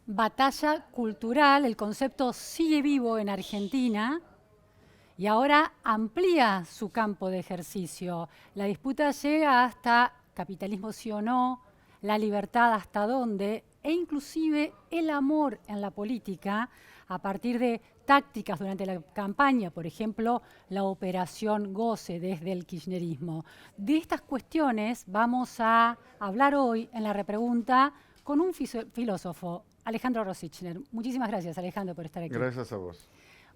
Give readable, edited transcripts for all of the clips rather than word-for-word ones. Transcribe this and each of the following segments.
batalla cultural, el concepto sigue vivo en Argentina y ahora amplía su campo de ejercicio. La disputa llega hasta capitalismo sí o no, la libertad hasta dónde, e inclusive el amor en la política a partir de tácticas durante la campaña, por ejemplo, la operación Goce desde el kirchnerismo. De estas cuestiones vamos a hablar hoy en la repregunta con un filósofo, Alejandro Rosichner. Muchísimas gracias, Alejandro, por estar aquí. Gracias a vos.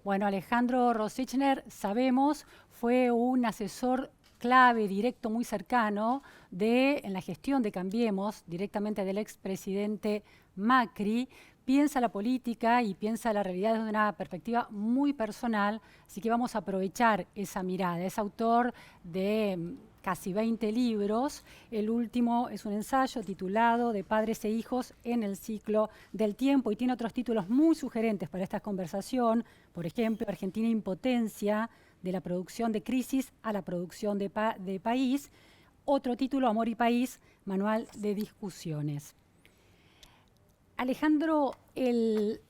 Bueno, Alejandro Rosichner, sabemos, fue un asesor clave, directo, muy cercano en la gestión de Cambiemos, directamente del expresidente Macri. Piensa la política y piensa la realidad desde una perspectiva muy personal, así que vamos a aprovechar esa mirada. Es autor de casi 20 libros. El último es un ensayo titulado De padres e hijos en el ciclo del tiempo y tiene otros títulos muy sugerentes para esta conversación. Por ejemplo, Argentina impotencia, de la producción de crisis a la producción de país. Otro título, Amor y País, manual de discusiones. Alejandro,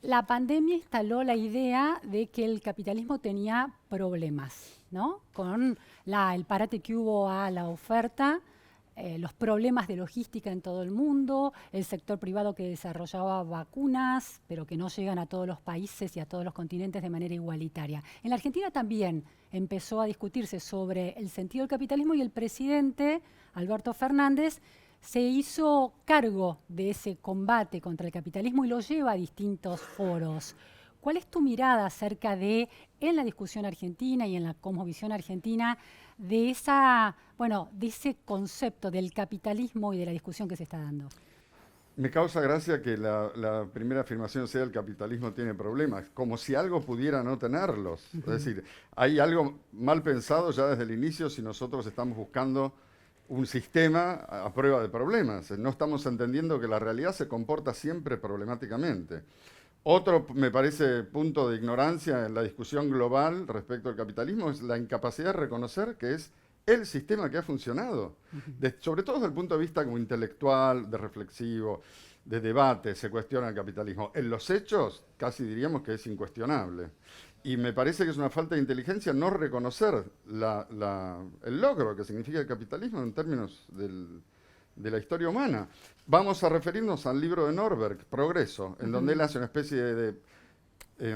la pandemia instaló la idea de que el capitalismo tenía problemas, ¿no? Con el parate que hubo a la oferta, los problemas de logística en todo el mundo, el sector privado que desarrollaba vacunas, pero que no llegan a todos los países y a todos los continentes de manera igualitaria. En la Argentina también empezó a discutirse sobre el sentido del capitalismo y el presidente, Alberto Fernández, se hizo cargo de ese combate contra el capitalismo y lo lleva a distintos foros. ¿Cuál es tu mirada acerca de, en la discusión argentina y en la cosmovisión argentina, de ese concepto del capitalismo y de la discusión que se está dando? Me causa gracia que la primera afirmación sea el capitalismo tiene problemas, como si algo pudiera no tenerlos. Es decir, hay algo mal pensado ya desde el inicio si nosotros estamos buscando un sistema a prueba de problemas. No estamos entendiendo que la realidad se comporta siempre problemáticamente. Otro, me parece, punto de ignorancia en la discusión global respecto al capitalismo es la incapacidad de reconocer que es el sistema que ha funcionado. Sobre todo desde el punto de vista como intelectual, de reflexivo, de debate, se cuestiona el capitalismo. En los hechos, casi diríamos que es incuestionable. Y me parece que es una falta de inteligencia no reconocer el logro que significa el capitalismo en términos de la historia humana. Vamos a referirnos al libro de Norberg, Progreso, en donde él hace una especie de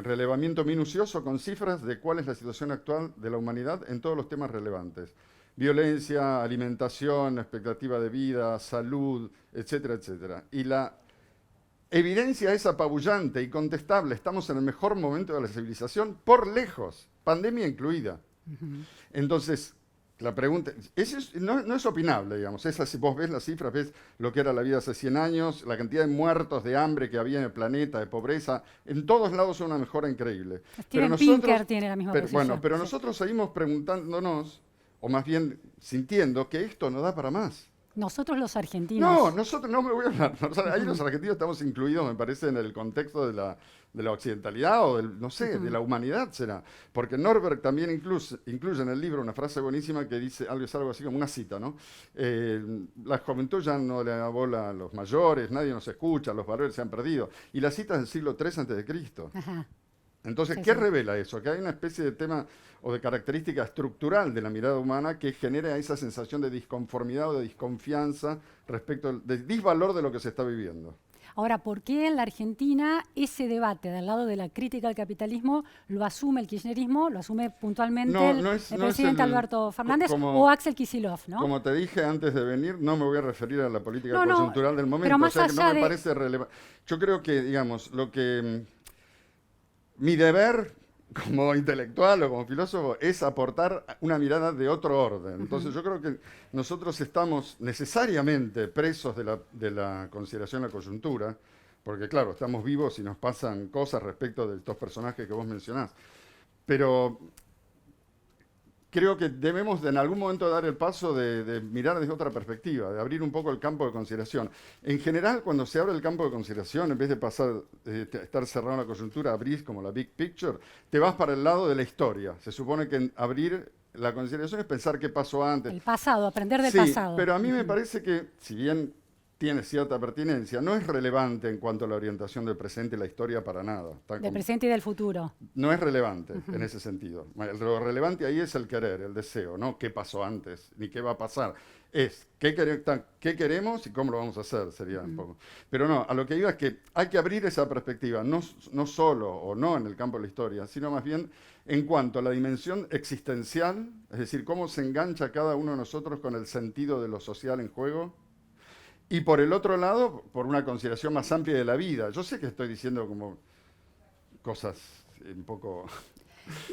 relevamiento minucioso con cifras de cuál es la situación actual de la humanidad en todos los temas relevantes. Violencia, alimentación, expectativa de vida, salud, etcétera, etcétera. Y la evidencia es apabullante y contestable. Estamos en el mejor momento de la civilización por lejos, pandemia incluida. Entonces, la pregunta, no es opinable, digamos. Si vos ves las cifras, ves lo que era la vida hace 100 años, la cantidad de muertos, de hambre que había en el planeta, de pobreza, en todos lados es una mejora increíble. Steven Pinker tiene la misma posición. Bueno, pero nosotros seguimos preguntándonos, o más bien sintiendo, que esto no da para más. Nosotros los argentinos. Nosotros no me voy a hablar. Ahí los argentinos estamos incluidos, me parece, en el contexto de la occidentalidad o no sé, de la humanidad será. Porque Norberg también incluye en el libro una frase buenísima que dice algo así como una cita, ¿no? La juventud ya no le da bola a los mayores, nadie nos escucha, los valores se han perdido. Y la cita es del siglo III a.C. Ajá. Entonces, ¿qué revela eso? Que hay una especie de tema o de característica estructural de la mirada humana que genera esa sensación de disconformidad o de desconfianza respecto del disvalor de lo que se está viviendo. Ahora, ¿por qué en la Argentina ese debate del lado de la crítica al capitalismo lo asume el kirchnerismo, lo asume puntualmente el presidente Alberto Fernández o Axel Kicillof, ¿no? Como te dije antes de venir, no me voy a referir a la política coyuntural del momento, pero más o sea que no me parece relevante. Yo creo que, digamos, mi deber como intelectual o como filósofo es aportar una mirada de otro orden. Entonces yo creo que nosotros estamos necesariamente presos de la consideración de la coyuntura, porque claro, estamos vivos y nos pasan cosas respecto de estos personajes que vos mencionás. Pero creo que debemos en algún momento dar el paso de mirar desde otra perspectiva, de abrir un poco el campo de consideración. En general, cuando se abre el campo de consideración, en vez de estar cerrado en la coyuntura, abrís como la big picture, te vas para el lado de la historia. Se supone que abrir la consideración es pensar qué pasó antes. El pasado, aprender del pasado. Pero a mí me parece que, si bien tiene cierta pertinencia, no es relevante en cuanto a la orientación del presente y la historia para nada. Del presente y del futuro. No es relevante en ese sentido. Lo relevante ahí es el querer, el deseo, no qué pasó antes, ni qué va a pasar. Es qué queremos y cómo lo vamos a hacer, sería un poco. Pero no, a lo que iba es que hay que abrir esa perspectiva, no solo o no en el campo de la historia, sino más bien en cuanto a la dimensión existencial, es decir, cómo se engancha cada uno de nosotros con el sentido de lo social en juego. Y por el otro lado, por una consideración más amplia de la vida. Yo sé que estoy diciendo como cosas un poco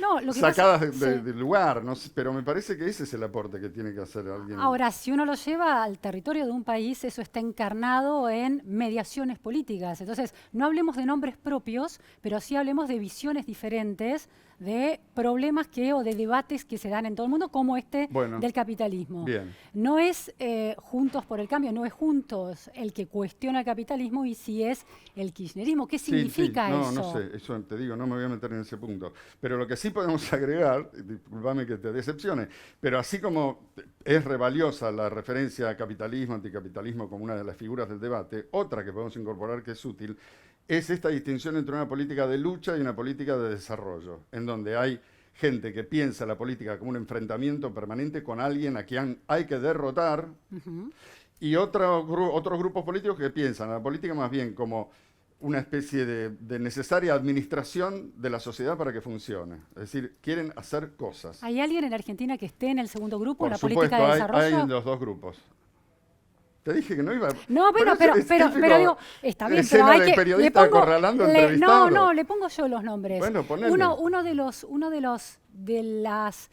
No, lo que sacadas pasa, del lugar, no sé, pero me parece que ese es el aporte que tiene que hacer alguien. ahora, si uno lo lleva al territorio de un país, eso está encarnado en mediaciones políticas. Entonces, no hablemos de nombres propios, pero sí hablemos de visiones diferentes, de problemas o de debates que se dan en todo el mundo, como Bueno, del capitalismo. bien. No es Juntos por el Cambio, no es Juntos el que cuestiona el capitalismo y sí es el kirchnerismo. ¿Qué significa no, eso? no sé, eso te digo, no me voy a meter en ese punto. Pero lo que sí podemos agregar, discúlpame que te decepcione, pero así como es revaliosa la referencia a capitalismo, anticapitalismo como una de las figuras del debate, otra que podemos incorporar que es útil, es esta distinción entre una política de lucha y una política de desarrollo, en donde hay gente que piensa la política como un enfrentamiento permanente con alguien a quien hay que derrotar, y otros grupos políticos que piensan a la política más bien como una especie de necesaria administración de la sociedad para que funcione. Es decir, quieren hacer cosas. ¿Hay alguien en Argentina que esté en el segundo grupo, en Por la política supuesto, de desarrollo? hay los dos grupos. Te dije que no iba. No, pero digo, está bien, pero escena hay de que periodista acorralando entrevistado. No, le pongo yo los nombres. Bueno, ponele. Uno de las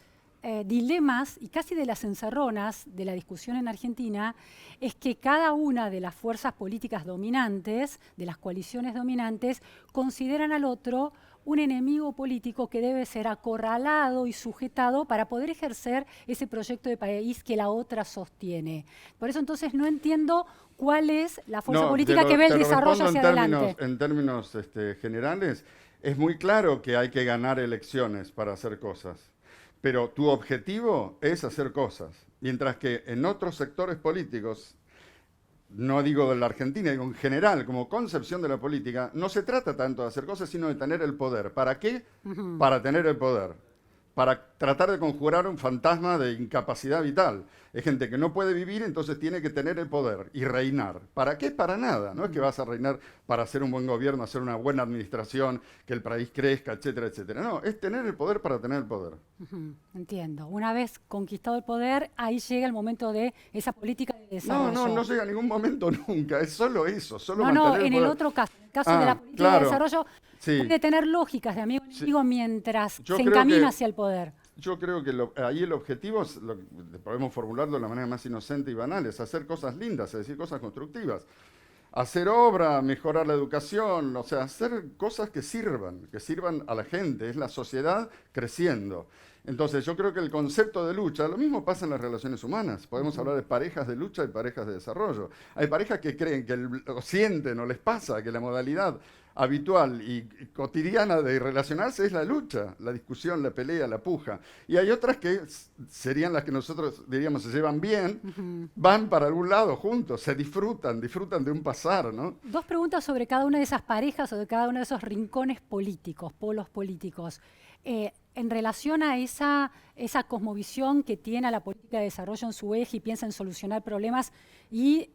dilemas y casi de las encerronas de la discusión en Argentina es que cada una de las fuerzas políticas dominantes, de las coaliciones dominantes, consideran al otro un enemigo político que debe ser acorralado y sujetado para poder ejercer ese proyecto de país que la otra sostiene. Por eso entonces no entiendo cuál es la fuerza política que ve el desarrollo hacia adelante. En términos generales, es muy claro que hay que ganar elecciones para hacer cosas, pero tu objetivo es hacer cosas, mientras que en otros sectores políticos, no digo de la Argentina, digo en general, como concepción de la política, no se trata tanto de hacer cosas, sino de tener el poder. ¿Para qué? Para tener el poder. Para tratar de conjurar un fantasma de incapacidad vital. Es gente que no puede vivir, entonces tiene que tener el poder y reinar. ¿Para qué? Para nada. No es que vas a reinar para hacer un buen gobierno, hacer una buena administración, que el país crezca, etcétera, etcétera. No, es tener el poder para tener el poder. Entiendo. Una vez conquistado el poder, ahí llega el momento de esa política de desarrollo. No llega a ningún momento nunca. Es solo eso, solo No, mantener en el poder. el otro caso, en el caso de la política de desarrollo, puede tener lógicas de amigo enemigo mientras se encamina hacia el poder. Yo creo que ahí el objetivo, podemos formularlo de la manera más inocente y banal, es hacer cosas lindas, es decir, cosas constructivas. Hacer obra, mejorar la educación, o sea, hacer cosas que sirvan a la gente, es la sociedad creciendo. Entonces yo creo que el concepto de lucha, lo mismo pasa en las relaciones humanas. Podemos hablar de parejas de lucha y parejas de desarrollo. Hay parejas que creen que o sienten o les pasa que la modalidad habitual y cotidiana de relacionarse es la lucha, la discusión, la pelea, la puja. Y hay otras que serían las que nosotros diríamos se llevan bien, van para algún lado juntos, se disfrutan de un pasar, ¿no? Dos preguntas sobre cada una de esas parejas o de cada uno de esos rincones políticos, polos políticos. En relación a esa cosmovisión que tiene a la política de desarrollo en su eje y piensa en solucionar problemas y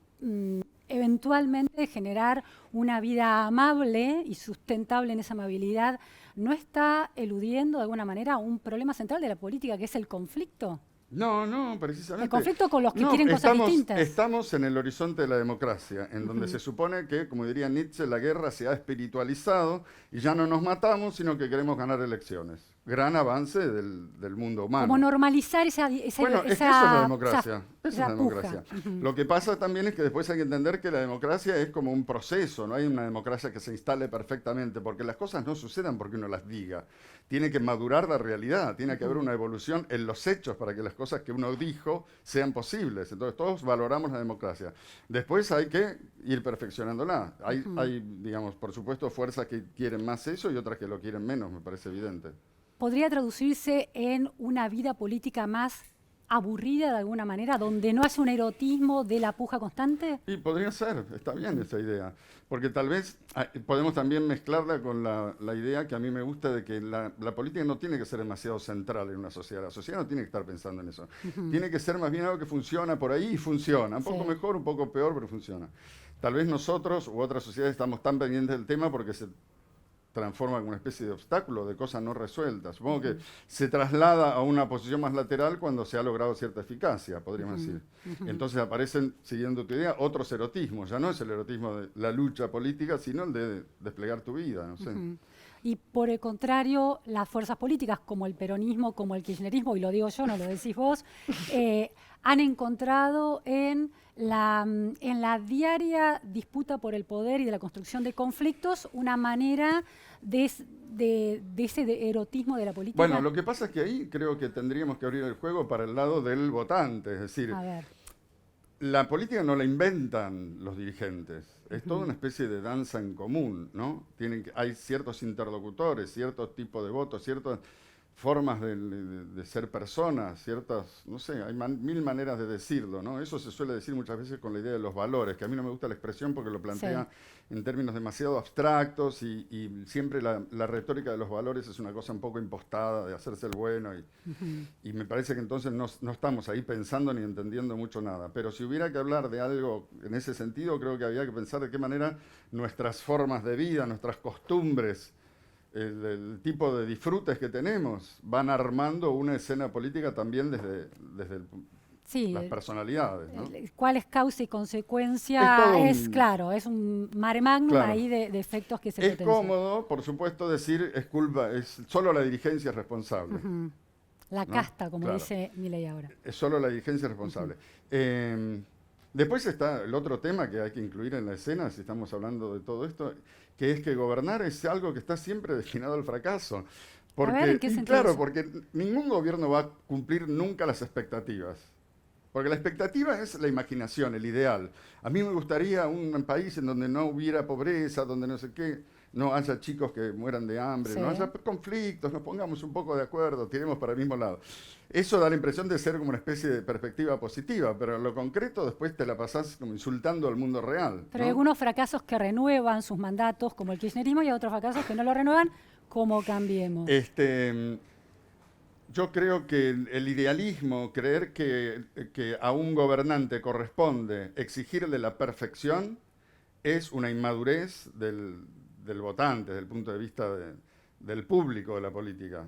eventualmente generar una vida amable y sustentable en esa amabilidad, ¿no está eludiendo de alguna manera un problema central de la política, que es el conflicto? No, precisamente. El conflicto con los que quieren cosas distintas. Estamos en el horizonte de la democracia, en donde se supone que, como diría Nietzsche, la guerra se ha espiritualizado y ya no nos matamos, sino que queremos ganar elecciones. Gran avance del mundo humano. Como normalizar esa bueno, es que eso es la democracia. Eso es la puja. democracia. Lo que pasa también es que después hay que entender que la democracia es como un proceso, no hay una democracia que se instale perfectamente, porque las cosas no sucedan porque uno las diga. Tiene que madurar la realidad, tiene que haber una evolución en los hechos para que las cosas que uno dijo sean posibles. Entonces todos valoramos la democracia. Después hay que ir perfeccionándola. Hay, digamos, por supuesto, fuerzas que quieren más eso y otras que lo quieren menos, me parece evidente. ¿Podría traducirse en una vida política más aburrida de alguna manera, donde no hace un erotismo de la puja constante? Y podría ser, está bien esa idea, porque tal vez podemos también mezclarla con la idea que a mí me gusta de que la política no tiene que ser demasiado central en una sociedad. La sociedad no tiene que estar pensando en eso. Tiene que ser más bien algo que funciona por ahí y funciona. Un poco mejor, un poco peor, pero funciona. Tal vez nosotros u otras sociedades estamos tan pendientes del tema porque se transforma en una especie de obstáculo, de cosas no resueltas. Supongo que se traslada a una posición más lateral cuando se ha logrado cierta eficacia, podríamos decir. Entonces aparecen, siguiendo tu idea, otros erotismos. Ya no es el erotismo de la lucha política, sino el de desplegar tu vida, no sé. Y por el contrario, las fuerzas políticas como el peronismo, como el kirchnerismo, y lo digo yo, no lo decís vos, han encontrado en la diaria disputa por el poder y de la construcción de conflictos una manera de ese erotismo de la política. Bueno, lo que pasa es que ahí creo que tendríamos que abrir el juego para el lado del votante, es decir, A ver. la política no la inventan los dirigentes, es toda una especie de danza en común, ¿no? Hay ciertos interlocutores, ciertos tipos de votos, ciertas formas de ser personas, ciertas, no sé, hay mil maneras de decirlo, ¿no? Eso se suele decir muchas veces con la idea de los valores, que a mí no me gusta la expresión porque lo plantea en términos demasiado abstractos y siempre la retórica de los valores es una cosa un poco impostada, de hacerse el bueno, y me parece que entonces no estamos ahí pensando ni entendiendo mucho nada. Pero si hubiera que hablar de algo en ese sentido, creo que había que pensar de qué manera nuestras formas de vida, nuestras costumbres, el tipo de disfrutes que tenemos van armando una escena política también desde las personalidades, ¿no? ¿Cuál es causa y consecuencia? Claro, es un mare magnum ahí de efectos que se potencian. Es cómodo, por supuesto, decir es solo la dirigencia es responsable. La casta, como dice Milei ahora. Es solo la dirigencia responsable. Después está el otro tema que hay que incluir en la escena, si estamos hablando de todo esto, que es que gobernar es algo que está siempre destinado al fracaso. Porque, a ver, ¿en qué sentido claro, eso? porque ningún gobierno va a cumplir nunca las expectativas. Porque la expectativa es la imaginación, el ideal. A mí me gustaría un país en donde no hubiera pobreza, donde no sé qué, no haya chicos que mueran de hambre, no haya conflictos, nos pongamos un poco de acuerdo, tiremos para el mismo lado. Eso da la impresión de ser como una especie de perspectiva positiva, pero en lo concreto después te la pasás como insultando al mundo real. Pero hay algunos fracasos que renuevan sus mandatos, como el kirchnerismo, y hay otros fracasos que no lo renuevan, como Cambiemos. Yo creo que el idealismo, creer que a un gobernante corresponde exigirle la perfección, es una inmadurez del votante, desde el punto de vista del público de la política.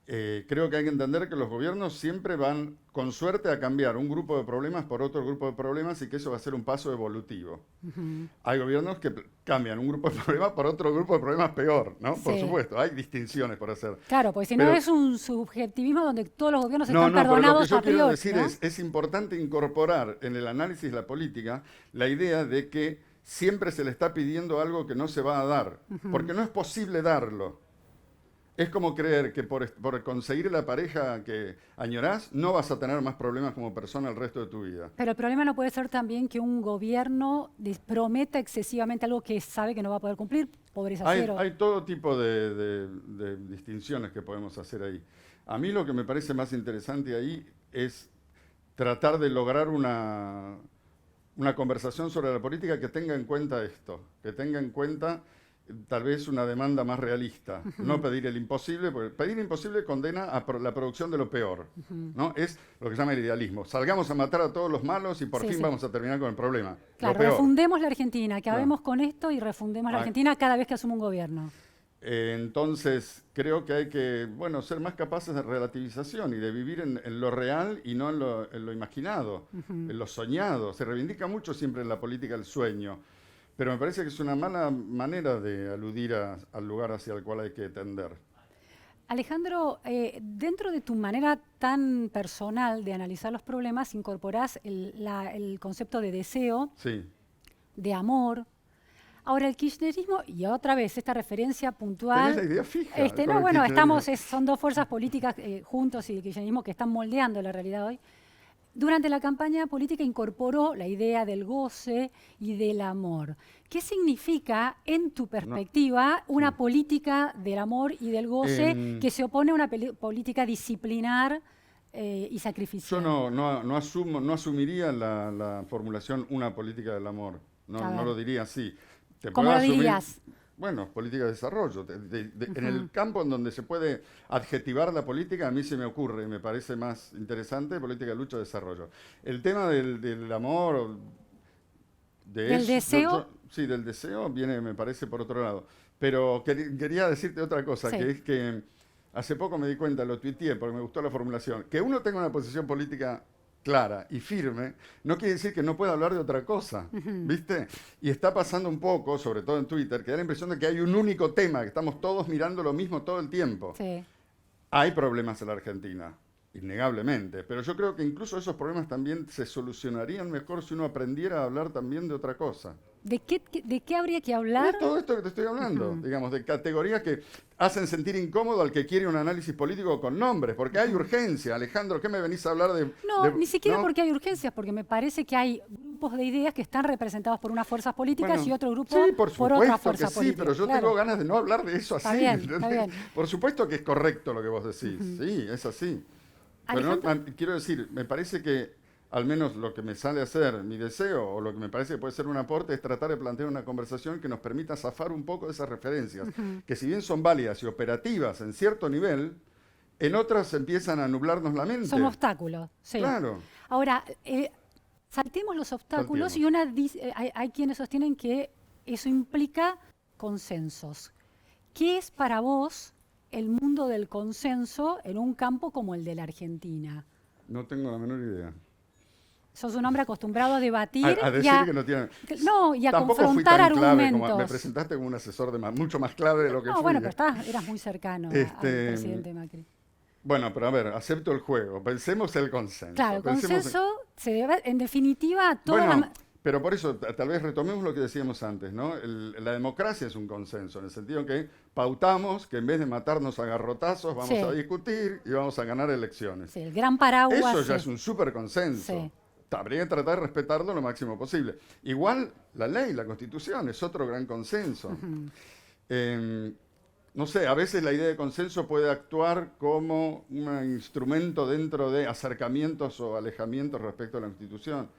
Creo que hay que entender que los gobiernos siempre van, con suerte, a cambiar un grupo de problemas por otro grupo de problemas y que eso va a ser un paso evolutivo. Hay gobiernos que cambian un grupo de problemas por otro grupo de problemas peor, ¿no? Por supuesto, hay distinciones por hacer. Claro, porque si no es un subjetivismo donde todos los gobiernos están perdonados a priori. Pero lo que yo quiero decir es importante incorporar en el análisis de la política la idea de que siempre se le está pidiendo algo que no se va a dar, porque no es posible darlo. Es como creer que por conseguir la pareja que añorás, no vas a tener más problemas como persona el resto de tu vida. Pero el problema no puede ser también que un gobierno prometa excesivamente algo que sabe que no va a poder cumplir, pobreza cero. Hay todo tipo de distinciones que podemos hacer ahí. A mí lo que me parece más interesante ahí es tratar de lograr una conversación sobre la política que tenga en cuenta esto, que tenga en cuenta tal vez una demanda más realista, no pedir el imposible, porque pedir imposible condena a la producción de lo peor, ¿no? Es lo que se llama el idealismo. Salgamos a matar a todos los malos y por fin vamos a terminar con el problema. Claro, refundemos la Argentina, acabemos con esto y refundemos la Argentina cada vez que asuma un gobierno. Entonces, creo que hay que, ser más capaces de relativización y de vivir en lo real y no en lo imaginado, en lo soñado. Se reivindica mucho siempre en la política el sueño. Pero me parece que es una mala manera de aludir al lugar hacia el cual hay que tender. Alejandro, dentro de tu manera tan personal de analizar los problemas, incorporás el concepto de deseo, de amor. Ahora, el kirchnerismo, y otra vez esta referencia puntual... ¿Tenés la idea fija? Son dos fuerzas políticas juntos y el kirchnerismo que están moldeando la realidad hoy. Durante la campaña política incorporó la idea del goce y del amor. ¿Qué significa, en tu perspectiva, una política del amor y del goce que se opone a una política disciplinar y Yo sacrificial. no asumiría la formulación una política del amor. A No ver, lo diría así. Te ¿cómo puedo lo asumir, dirías? bueno, política de desarrollo. En Ujú. el campo en donde se puede adjetivar la política, a mí se me ocurre, me parece más interesante, política de lucha de desarrollo. El tema del amor, de Del eso, deseo, sí, del deseo, viene, me parece, por otro lado. Pero quería decirte otra cosa, sí. que es que hace poco me di cuenta, lo tuiteé porque me gustó la formulación, que uno tenga una posición política clara y firme, no quiere decir que no pueda hablar de otra cosa, Ujú. ¿viste? Y está pasando un poco, sobre todo en Twitter, que da la impresión de que hay un único tema, que estamos todos mirando lo mismo todo el tiempo. Sí. Hay problemas en la Argentina, innegablemente, pero yo creo que incluso esos problemas también se solucionarían mejor si uno aprendiera a hablar también de otra cosa. ¿De qué habría que De hablar? todo esto que te estoy hablando, Ujú, digamos, de categorías que hacen sentir incómodo al que quiere un análisis político con nombres, porque hay ujú. urgencia. Alejandro, ¿qué me venís a hablar No, ni siquiera ¿no? porque hay urgencias, porque me parece que hay grupos de ideas que están representados por unas fuerzas políticas y Bueno, otro grupo sí, por por otra supuesto que fuerza sí, política. pero yo tengo Claro, ganas de no hablar de eso está así, bien, está ¿entendés? bien. Por supuesto que es correcto lo que vos decís, Ujú. sí, es así. Pero Alejandro, quiero decir, me parece que al menos lo que me sale a hacer, mi deseo, o lo que me parece que puede ser un aporte, es tratar de plantear una conversación que nos permita zafar un poco de esas referencias, ujú, que si bien son válidas y operativas en cierto nivel, en otras empiezan a nublarnos la son mente. obstáculos, sí. Claro, Ahora, saltemos los obstáculos y salteemos. hay quienes sostienen que eso implica consensos. ¿Qué es para vos el mundo del consenso en un campo como el de la Argentina? No tengo la menor idea. Sos un hombre acostumbrado a debatir A y decir que no tienen... no, y a Tampoco fui confrontar tan clave como... Me argumentos. presentaste como un asesor mucho más clave de lo que No, fui. bueno, pero eras muy cercano al Este, presidente Macri. bueno, pero a ver, acepto el juego. Pensemos el Claro, consenso. el Pensemos consenso se debe, en definitiva, bueno, pero por eso tal vez retomemos lo que decíamos antes, ¿no? La democracia es un consenso, en el sentido que pautamos que en vez de matarnos a garrotazos vamos a sí, discutir y vamos a ganar elecciones. sí, el gran paraguas, Eso ya sí, es un súper consenso. sí. Habría que tratar de respetarlo lo máximo posible. Igual la ley, la constitución, es otro gran consenso. Ujú. Eh, no sé, a veces la idea de consenso puede actuar como un instrumento dentro de acercamientos o alejamientos respecto a la constitución.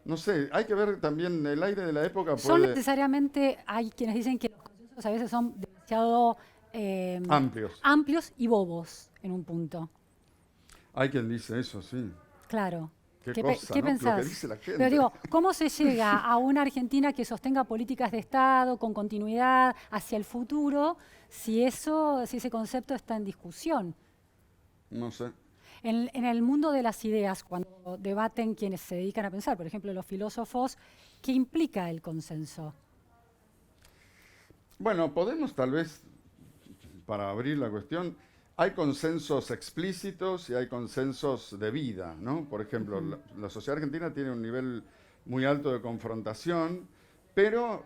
No sé, hay que ver también el aire de la época Son puede necesariamente, hay quienes dicen que los consensos a veces son demasiado eh, amplios. amplios y bobos en un punto. Hay quien dice eso, sí. Claro. Qué ¿Qué cosa, ¿no? Lo que pensás? dice la Pero gente. digo, ¿cómo se llega a una Argentina que sostenga políticas de Estado con continuidad hacia el futuro si ese concepto está en discusión? No sé. En el mundo de las ideas, cuando debaten quienes se dedican a pensar, por ejemplo, los filósofos, ¿qué implica el consenso? Bueno, podemos tal vez, para abrir la cuestión, hay consensos explícitos y hay consensos de vida, ¿no? Por ejemplo, Ujú, la sociedad argentina tiene un nivel muy alto de confrontación, pero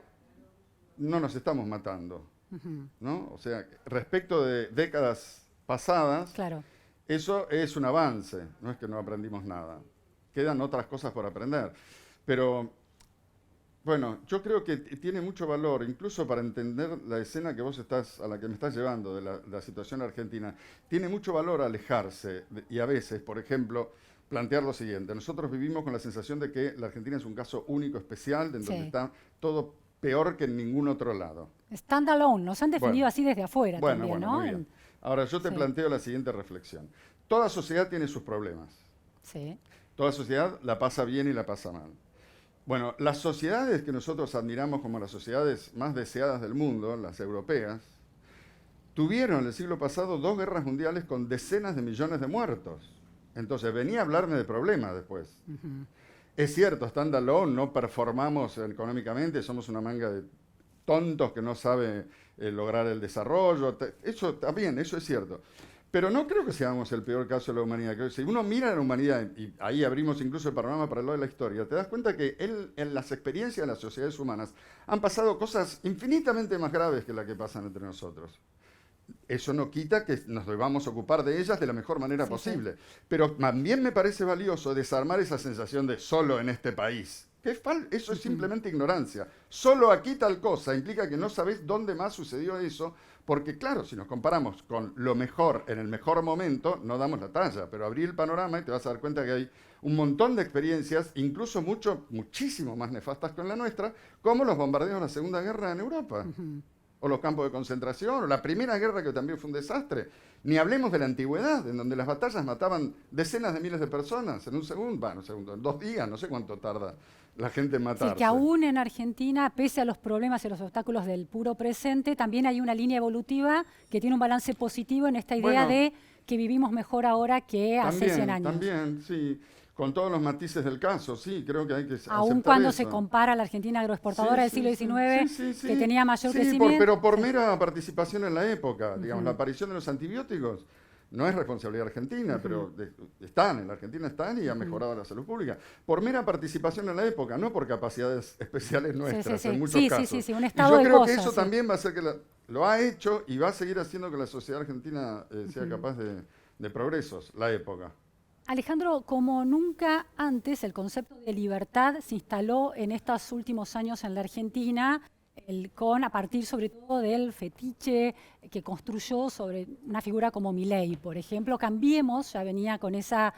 no nos estamos matando, ujú. ¿no? O sea, respecto de décadas pasadas, Claro. eso es un avance, no es que no aprendimos nada. Quedan otras cosas por aprender. Pero bueno, yo creo que tiene mucho valor, incluso para entender la escena que vos estás, a la que me estás llevando de la situación argentina. Tiene mucho valor alejarse y a veces, por ejemplo, plantear lo siguiente. Nosotros vivimos con la sensación de que la Argentina es un caso único, especial, en donde Sí. está todo peor que en ningún otro lado. Standalone, nos han definido Bueno, así desde afuera bueno, también, bueno, ¿no? muy bien. Ahora yo te Sí, planteo la siguiente reflexión. Toda sociedad tiene sus problemas. sí. Toda sociedad la pasa bien y la pasa mal. Bueno, las sociedades que nosotros admiramos como las sociedades más deseadas del mundo, las europeas, tuvieron en el siglo pasado 2 guerras mundiales con decenas de millones de muertos. Entonces, venía a hablarme de problemas después. Ujú. Es cierto, standalone, no performamos económicamente, somos una manga de tontos que no sabe lograr el desarrollo. Eso también, eso es cierto. Pero no creo que seamos el peor caso de la humanidad. Creo que si uno mira a la humanidad, y ahí abrimos incluso el panorama para lo de la historia, te das cuenta que en las experiencias de las sociedades humanas han pasado cosas infinitamente más graves que las que pasan entre nosotros. Eso no quita que nos debamos ocupar de ellas de la mejor manera Sí, sí. posible. Pero también me parece valioso desarmar esa sensación de solo en este país Eso es simplemente ignorancia. Solo aquí tal cosa implica que no sabés dónde más sucedió eso, porque claro, si nos comparamos con lo mejor en el mejor momento, no damos la talla, pero abrí el panorama y te vas a dar cuenta que hay un montón de experiencias, incluso muchísimo más nefastas que la nuestra, como los bombardeos de la Segunda Guerra en Europa. O los campos de concentración, o la Primera Guerra, que también fue un desastre. Ni hablemos de la antigüedad, en donde las batallas mataban decenas de miles de personas en un segundo, en 2 días, no sé cuánto tarda la gente en matarse. Sí, que aún en Argentina, pese a los problemas y los obstáculos del puro presente, también hay una línea evolutiva que tiene un balance positivo en esta idea de que vivimos mejor ahora que hace 100 años. También, sí. Con todos los matices del caso, sí, creo que hay que aceptar aún cuando eso. se compara a la Argentina agroexportadora del siglo XIX, que tenía mayor crecimiento. Pero por mera participación en la época, digamos, la aparición de los antibióticos no es responsabilidad argentina, pero en la Argentina están y ha mejorado la salud pública. Por mera participación en la época, no por capacidades especiales nuestras, en muchos casos. Un estado y yo de creo cosas, que eso también va a hacer que lo ha hecho y va a seguir haciendo que la sociedad argentina sea capaz de progresos, la época. Alejandro, como nunca antes, el concepto de libertad se instaló en estos últimos años en la Argentina, a partir sobre todo del fetiche que construyó sobre una figura como Milei, por ejemplo. Cambiemos, ya venía con esa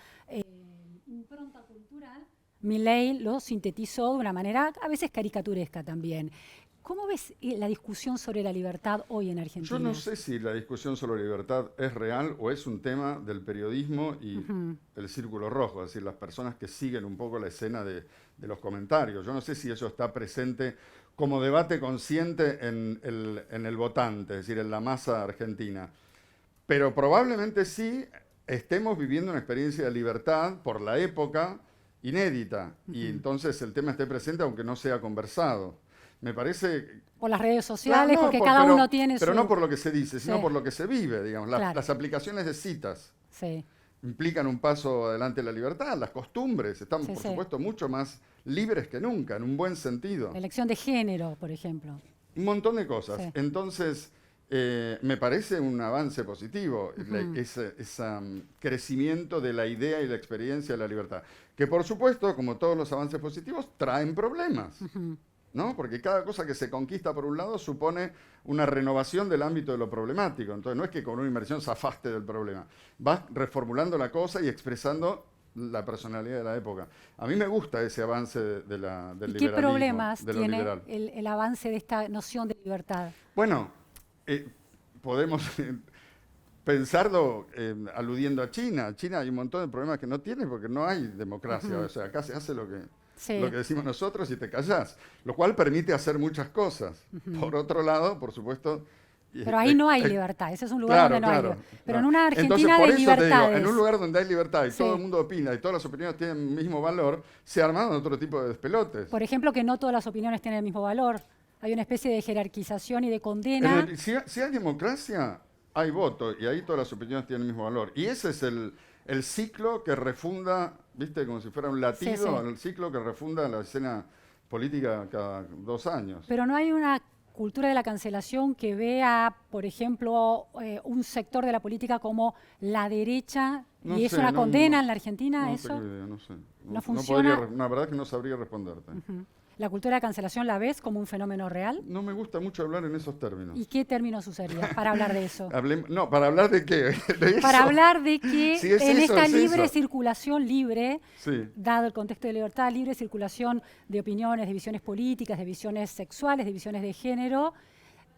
impronta cultural. Milei lo sintetizó de una manera a veces caricaturesca también. ¿Cómo ves la discusión sobre la libertad hoy en Argentina? Yo no sé si la discusión sobre libertad es real o es un tema del periodismo y el círculo rojo, es decir, las personas que siguen un poco la escena de los comentarios. Yo no sé si eso está presente como debate consciente en el votante, es decir, en la masa argentina. Pero probablemente sí estemos viviendo una experiencia de libertad por la época inédita y entonces el tema esté presente aunque no sea conversado. Me parece... Por las redes sociales, porque cada uno tiene Pero no por lo que se dice, sino por lo que se vive, digamos. Claro. Las aplicaciones de citas implican un paso adelante de la libertad. Las costumbres están, por supuesto, mucho más libres que nunca, en un buen sentido. La elección de género, por ejemplo. Un montón de cosas. Entonces, me parece un avance positivo, ese crecimiento de la idea y la experiencia de la libertad. Que, por supuesto, como todos los avances positivos, traen problemas. ¿No? Porque cada cosa que se conquista por un lado supone una renovación del ámbito de lo problemático. Entonces no es que con una inmersión zafaste del problema. Vas reformulando la cosa y expresando la personalidad de la época. A mí me gusta ese avance del liberalismo. ¿Qué problemas tiene el avance de esta noción de libertad? Bueno, podemos pensarlo aludiendo a China. China hay un montón de problemas que no tiene porque no hay democracia. O sea, acá se hace lo que decimos nosotros y te callás, lo cual permite hacer muchas cosas. Por otro lado, por supuesto... Pero ahí no hay libertad, ese es un lugar donde no hay libertad. Pero en una Argentina de libertades... Te digo, en un lugar donde hay libertad y todo el mundo opina y todas las opiniones tienen el mismo valor, se arman otro tipo de despelotes. Por ejemplo, que no todas las opiniones tienen el mismo valor. Hay una especie de jerarquización y de condena. Si hay democracia, hay voto y ahí todas las opiniones tienen el mismo valor. Y ese es el ciclo que refunda, viste, como si fuera un latido, el ciclo que refunda la escena política cada 2 años. Pero no hay una cultura de la cancelación que vea, por ejemplo, un sector de la política como la derecha y es una condena en la Argentina, ¿eso? No sé. ¿No funciona? La verdad es que no sabría responderte. ¿La cultura de cancelación la ves como un fenómeno real? No me gusta mucho hablar en esos términos. ¿Y qué términos usarías para hablar de eso? ¿Para hablar de qué? Para hablar de que en esta libre circulación libre, dado el contexto de libertad, libre circulación de opiniones, de visiones políticas, de visiones sexuales, de visiones de género,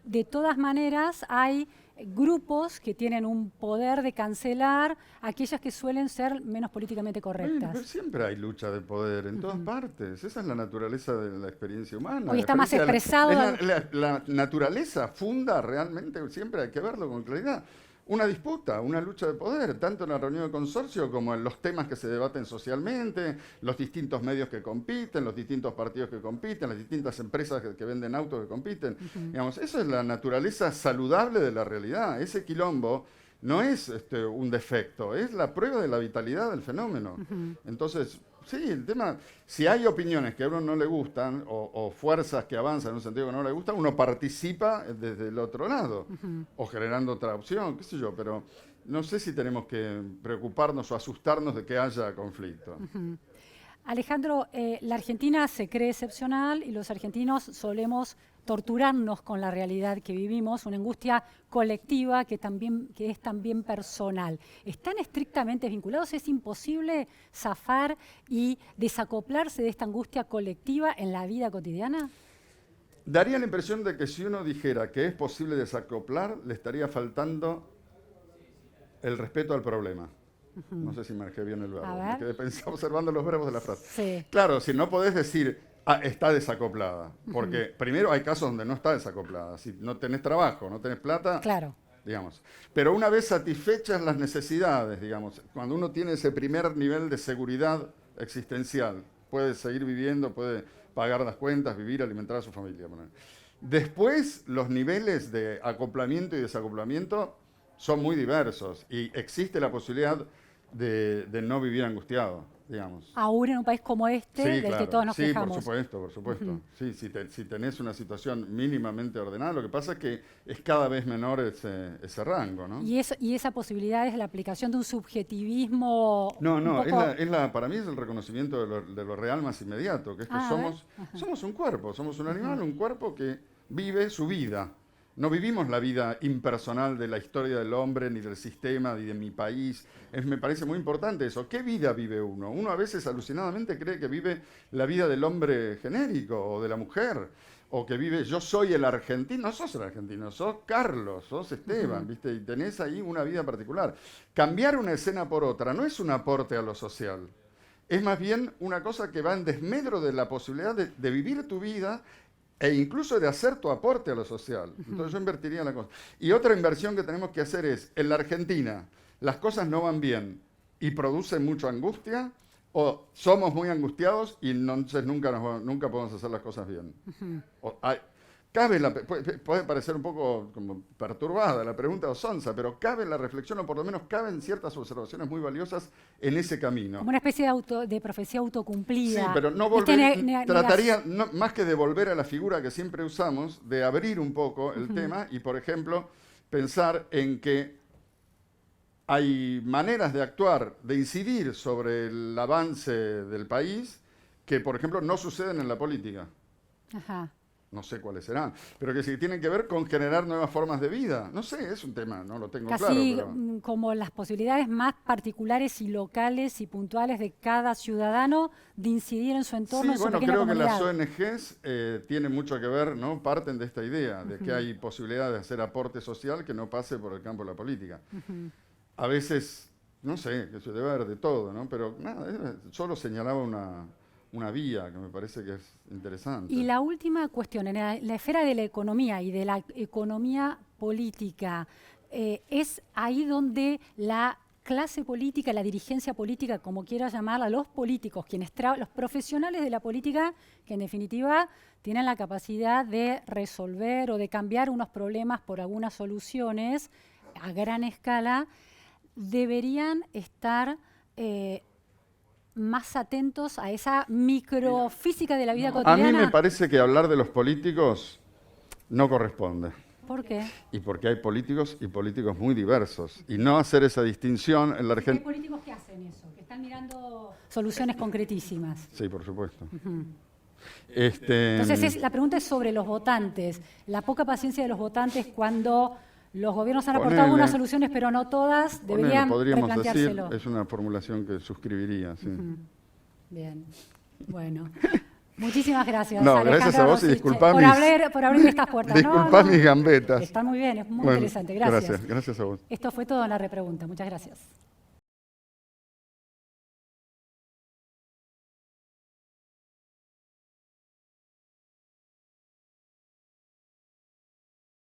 de todas maneras hay grupos que tienen un poder de cancelar aquellas que suelen ser menos políticamente correctas. Bueno, pero siempre hay lucha de poder en todas partes. Esa es la naturaleza de la experiencia humana. Hoy está más expresado. La naturaleza funda realmente, siempre hay que verlo con claridad. Una disputa, una lucha de poder, tanto en la reunión de consorcio como en los temas que se debaten socialmente, los distintos medios que compiten, los distintos partidos que compiten, las distintas empresas que venden autos que compiten. Digamos, eso es la naturaleza saludable de la realidad. Ese quilombo no es un defecto, es la prueba de la vitalidad del fenómeno. Entonces, sí, el tema, si hay opiniones que a uno no le gustan o fuerzas que avanzan en un sentido que no le gusta, uno participa desde el otro lado o generando otra opción, qué sé yo, pero no sé si tenemos que preocuparnos o asustarnos de que haya conflicto. Alejandro, la Argentina se cree excepcional y los argentinos solemos torturarnos con la realidad que vivimos, una angustia colectiva que es también personal. ¿Están estrictamente vinculados? ¿Es imposible zafar y desacoplarse de esta angustia colectiva en la vida cotidiana? Daría la impresión de que si uno dijera que es posible desacoplar, le estaría faltando el respeto al problema. No sé si marqué bien el verbo, me quedé observando los verbos de la frase. Sí. Claro, si no podés decir, está desacoplada, porque primero hay casos donde no está desacoplada. Si no tenés trabajo, no tenés plata, claro, digamos. Pero una vez satisfechas las necesidades, digamos, cuando uno tiene ese primer nivel de seguridad existencial, puede seguir viviendo, puede pagar las cuentas, vivir, alimentar a su familia. Después, los niveles de acoplamiento y desacoplamiento son muy diversos y existe la posibilidad de no vivir angustiado, digamos. Aún en un país como este, Sí, del claro. que todos nos quejamos. Sí, por supuesto. Sí, si tenés una situación mínimamente ordenada, lo que pasa es que es cada vez menor ese rango, ¿no? Y esa posibilidad es la aplicación de un subjetivismo. No, para mí es el reconocimiento de lo real más inmediato, que es que somos un cuerpo, somos un animal, un cuerpo que vive su vida. No vivimos la vida impersonal de la historia del hombre, ni del sistema, ni de mi país. Me parece muy importante eso. ¿Qué vida vive uno? Uno a veces alucinadamente cree que vive la vida del hombre genérico o de la mujer. O que vive, yo soy el argentino. No sos el argentino, sos Carlos, sos Esteban, ¿viste? Y tenés ahí una vida particular. Cambiar una escena por otra no es un aporte a lo social. Es más bien una cosa que va en desmedro de la posibilidad de vivir tu vida e incluso de hacer tu aporte a lo social. Entonces yo invertiría en la cosa. Y otra inversión que tenemos que hacer es, en la Argentina, las cosas no van bien y producen mucha angustia, o somos muy angustiados y entonces nunca podemos hacer las cosas bien. Puede parecer un poco como perturbada la pregunta o sonsa, pero cabe la reflexión, o por lo menos caben ciertas observaciones muy valiosas en ese camino. Como una especie de profecía autocumplida. Sí, pero no trataría, más que de volver a la figura que siempre usamos, de abrir un poco el tema y, por ejemplo, pensar en que hay maneras de actuar, de incidir sobre el avance del país que, por ejemplo, no suceden en la política. Ajá. No sé cuáles serán, pero que sí tienen que ver con generar nuevas formas de vida. No sé, es un tema, no lo tengo claro. Casi como las posibilidades más particulares y locales y puntuales de cada ciudadano de incidir en su entorno, en su pequeña comunidad. Creo que las ONGs tienen mucho que ver, ¿no? Parten de esta idea, de que hay posibilidad de hacer aporte social que no pase por el campo de la política. A veces, no sé, que se debe haber de todo, ¿no? Pero nada, solo señalaba una vía que me parece que es interesante. Y la última cuestión, en la esfera de la economía y de la economía política, es ahí donde la clase política, la dirigencia política, como quiera llamarla, los políticos, los profesionales de la política, que en definitiva tienen la capacidad de resolver o de cambiar unos problemas por algunas soluciones a gran escala, deberían estar más atentos a esa microfísica de la vida cotidiana. A mí me parece que hablar de los políticos no corresponde. ¿Por qué? Y porque hay políticos y políticos muy diversos. Y no hacer esa distinción en la Argentina. Hay políticos que hacen eso, que están mirando soluciones concretísimas. Sí, por supuesto. Entonces la pregunta es sobre los votantes. La poca paciencia de los votantes cuando los gobiernos han aportado algunas soluciones, pero no todas, deberían replanteárselo. Decir, es una formulación que suscribiría, sí. Bien, bueno. Muchísimas gracias, no, Alejandro gracias a vos y disculpá por abrir estas puertas. Disculpá mis gambetas. Está muy bien, es muy interesante. Gracias. Gracias a vos. Esto fue todo en la repregunta. Muchas gracias.